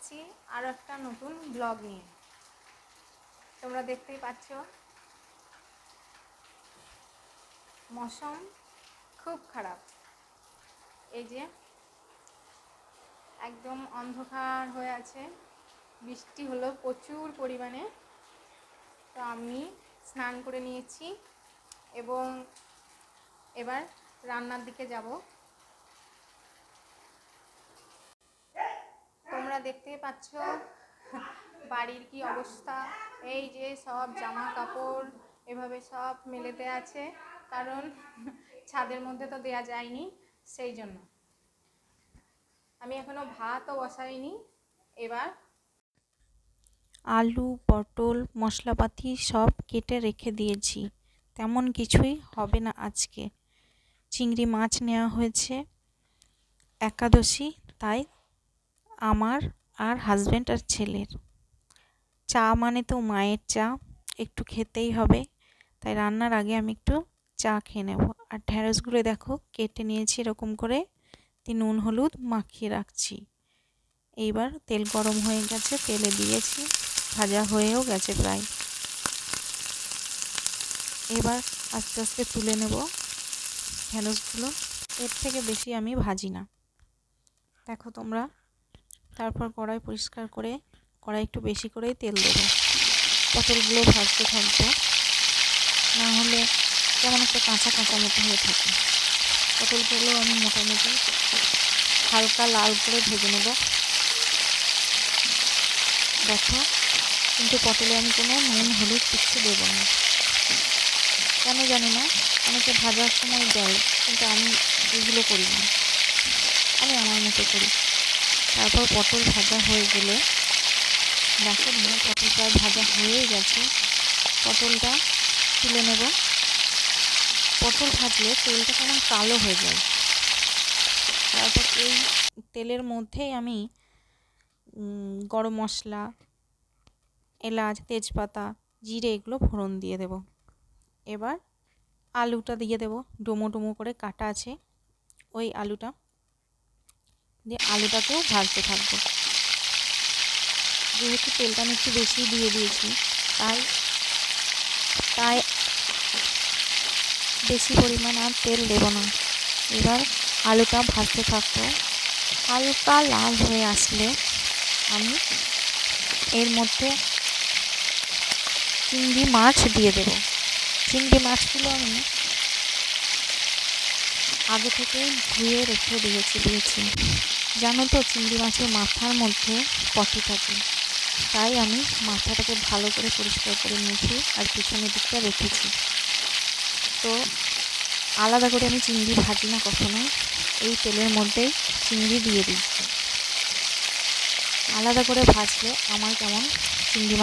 এসেছি আরও একটা নতুন ব্লগ নিয়ে। তোমরা দেখতেই পাচ্ছ মৌসুম খুব খারাপ। এই যে একদম অন্ধকার হয়ে আছে, বৃষ্টি হলো প্রচুর পরিমাণে। তো আমি স্নান করে নিয়েছি এবং এবার রান্নার দিকে যাব। তোমরা দেখতেই পাচ্ছ বাড়ির কি অবস্থা। এই যে সব জামা কাপড় এভাবে সব মেলেতে আছে, কারণ ছাদের মধ্যে তো দেয়া যায়নি, সেই জন্য। আমি এখনো ভাতও বসাইনি। এবার আলু পটল মশলাপাতি সব কেটে রেখে দিয়েছি, তেমন কিছুই হবে না আজকে। চিংড়ি মাছ নেওয়া হয়েছে, একাদশী, তাই আমার আর হাজব্যান্ড আর ছেলের। চা মানে তো মায়ের চা, একটু খেতেই হবে, তাই রান্নার আগে আমি একটু চা খেয়ে নেব। আর ঢ্যাঁড়সগুলো দেখো কেটে নিয়েছি এরকম করে, নুন হলুদ মাখিয়ে রাখছি। এইবার তেল গরম হয়ে গেছে, তেলে দিয়েছি, ভাজা হয়েও গেছে প্রায়। এবার আস্তে আস্তে তুলে নেব ঢ্যাঁড়সগুলো, এর থেকে বেশি আমি ভাজি না, দেখো তোমরা। তারপর কড়াই পরিষ্কার করে কড়াই একটু বেশি করেই তেল দেবো। পটলগুলো ভাজতে থাকবো, না হলে কেমন একটা কাঁচা কাঁচা মতো হয়ে থাকে। পটলগুলো আমি মোটামুটি হালকা লাল করে ভেজে নেব। দেখো, কিন্তু পটলে আমি কোনো নুন হলুদ কিচ্ছু দেবো না, কেন জানি না, অনেকে ভাজার সময় দেয়, কিন্তু আমি এগুলো করি না, আমি আমার মতো করি। তারপর পটল ভাজা হয়ে গেলে দেখো না, পটল প্রায় ভাজা হয়ে গেছে, পটলটা তুলে নেব। পটল ভাজলে তেলটা কেমন কালো হয়ে যায়। তারপর এই তেলের মধ্যেই আমি গরম মশলা, এলাচ, তেজপাতা, জিরে এগুলো ফোড়ন দিয়ে দেব। এবার আলুটা দিয়ে দেব, ডুমো ডুমো করে কাটা আছে ওই আলুটা দিয়ে আলুটাকেও ভাজতে থাকবো। যেহেতু তেলটা আমি একটু বেশি দিয়ে দিয়েছি, তাই বেশি পরিমাণ আর তেল দেব না। এবার আলুটা ভাজতে থাকবো, হালকা লাল হয়ে আসলে আমি এর মধ্যে চিংড়ি মাছ দিয়ে দেব। চিংড়ি মাছগুলো আমি আগে থেকে ধুয়ে রেখে দিয়েছি। জানো তো, চিংড়ি মাছের মাথার মধ্যে পটি থাকে, তাই আমি মাথাটাকে ভালো করে পরিষ্কার করে নিয়েছি আর পিছনের দিকটা রেখেছি। তো আলাদা করে আমি চিংড়ি ভাজি না কখনোই, এই তেলের মধ্যেই চিংড়ি দিয়ে দিই। আলাদা করে ভাজলে আমার কেমন চিংড়ি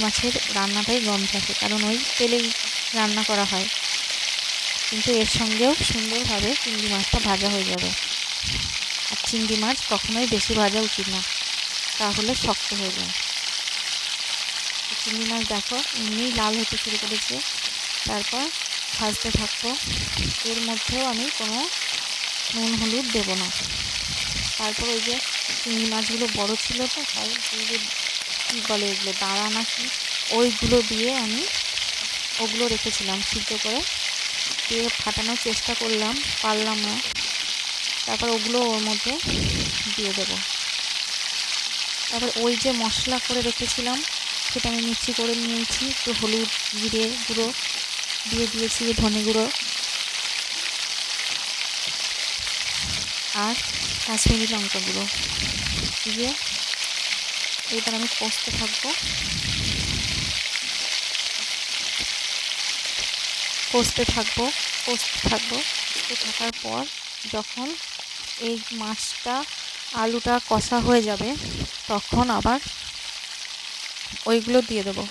মাছের রান্নাটাই গন্ধ আসে, কারণ ওই তেলেই রান্না করা হয়। কিন্তু এর সঙ্গেও সুন্দরভাবে চিংড়ি মাছটা ভাজা হয়ে যাবে। আর চিংড়ি মাছ কখনোই বেশি ভাজা উচিত না, তাহলে শক্ত হয়ে যায়। চিংড়ি মাছ দেখো এমনিই লাল হতে শুরু করেছে, তারপর ভাজতে থাকবো। এর মধ্যেও আমি কোনো নুন হলুদ দেবো না। তারপর ওই যে চিংড়ি মাছগুলো বড় ছিল, তো তাই ওই যে কী বলে এগুলো, দাঁড়া না কি, ওইগুলো দিয়ে আমি ওগুলো রেখেছিলাম সিদ্ধ করে, দিয়ে ফাটানোর চেষ্টা করলাম, পারলাম না। তারপর ওগুলো ওর মধ্যে দিয়ে দেব। তারপর ওই যে মশলা করে রেখেছিলাম সেটা আমি মিক্সি করে নিয়েছি, একটু হলুদ জিরে গুঁড়ো দিয়ে দিয়েছি, ধনে গুঁড়ো আর কাশ্মীরি লঙ্কা গুঁড়ো দিয়ে এবার আমি কষতে থাকবো। কষতে থাকার পর যখন এই মাছটা আলুটা কষা হয়ে যাবে, তখন আবার ওইগুলো দিয়ে দেবো,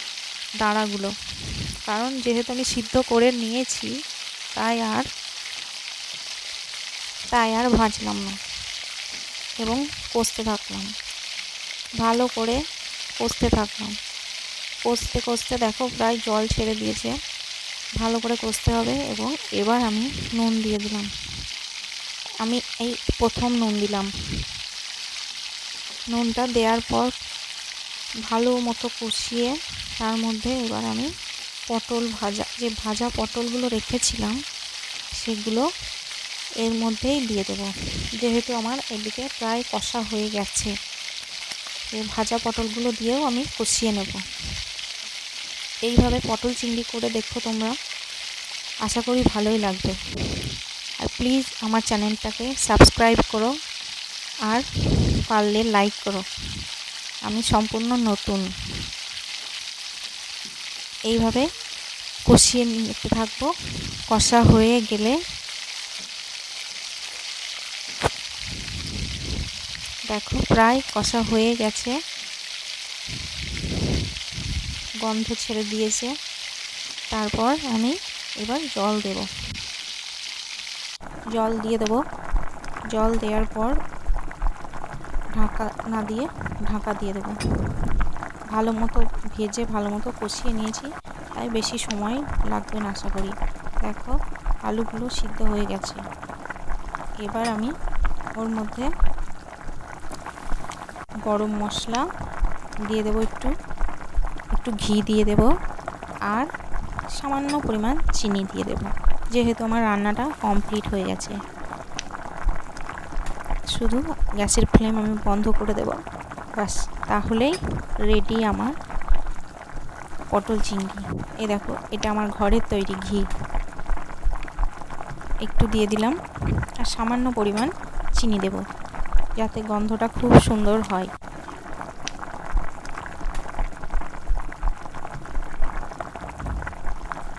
দাঁড়াগুলো, কারণ যেহেতু আমি সিদ্ধ করে নিয়েছি, তাই আর ভাজলাম না এবং কষতে থাকলাম, ভালো করে কষতে থাকলাম। কষতে দেখো প্রায় জল ছেড়ে দিয়েছে, ভালো করে কষতে হবে। এবং এবার আমি নুন দিয়ে দিলাম, আমি এই প্রথম নুন দিলাম। নুনটা দেওয়ার পর ভালো মতো কষিয়ে তার মধ্যে এবার আমি ভাজা পটলগুলো রেখেছিলাম সেগুলো এর মধ্যেই দিয়ে দেবো। যেহেতু আমার এদিকে প্রায় কষা হয়ে গেছে, এই ভাজা পটলগুলো দিয়েও আমি কষিয়ে নেব। এইভাবে পটল চিংড়ি করে দেখো তোমরা, আশা করি ভালোই লাগবে। আর প্লিজ আমার চ্যানেলটাকে সাবস্ক্রাইব করো আর পারলে লাইক করো, আমি সম্পূর্ণ নতুন। এইভাবে কষিয়ে নিতে থাকবো। কষা হয়ে গেলে দেখো প্রায় কষা হয়ে গেছে, গন্ধ ছেড়ে দিয়েছে। তারপর আমি এবার জল দিয়ে দেব। জল দেওয়ার পর ঢাকা না দিয়ে ঢাকা দিয়ে দেব। ভালো মতো ভেজে ভালো মতো কষিয়ে নিয়েছি, তাই বেশি সময় লাগবে না আশা করি। দেখো আলুগুলো সিদ্ধ হয়ে গেছে। এবার আমি ওর মধ্যে গরম মশলা দিয়ে দেবো, একটু ঘি দিয়ে দেব আর সামান্য পরিমাণ চিনি দিয়ে দেব। যেহেতু আমার রান্নাটা কমপ্লিট হয়ে গেছে, শুধু গ্যাসের ফ্লেম আমি বন্ধ করে দেব, ব্যাস তাহলেই রেডি আমার পটল চিংড়ি। এই দেখো এটা আমার ঘরের তৈরি ঘি একটু দিয়ে দিলাম আর সামান্য পরিমাণ চিনি দেব, যাতে গন্ধটা খুব সুন্দর হয়।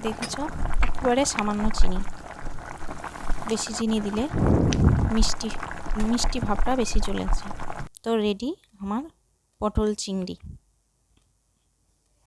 দেখেছো, একেবারে সামান্য চিনি, বেশি চিনি দিলে মিষ্টি ভাবটা বেশি চলে আসে। তো রেডি আমার পটল চিংড়ি।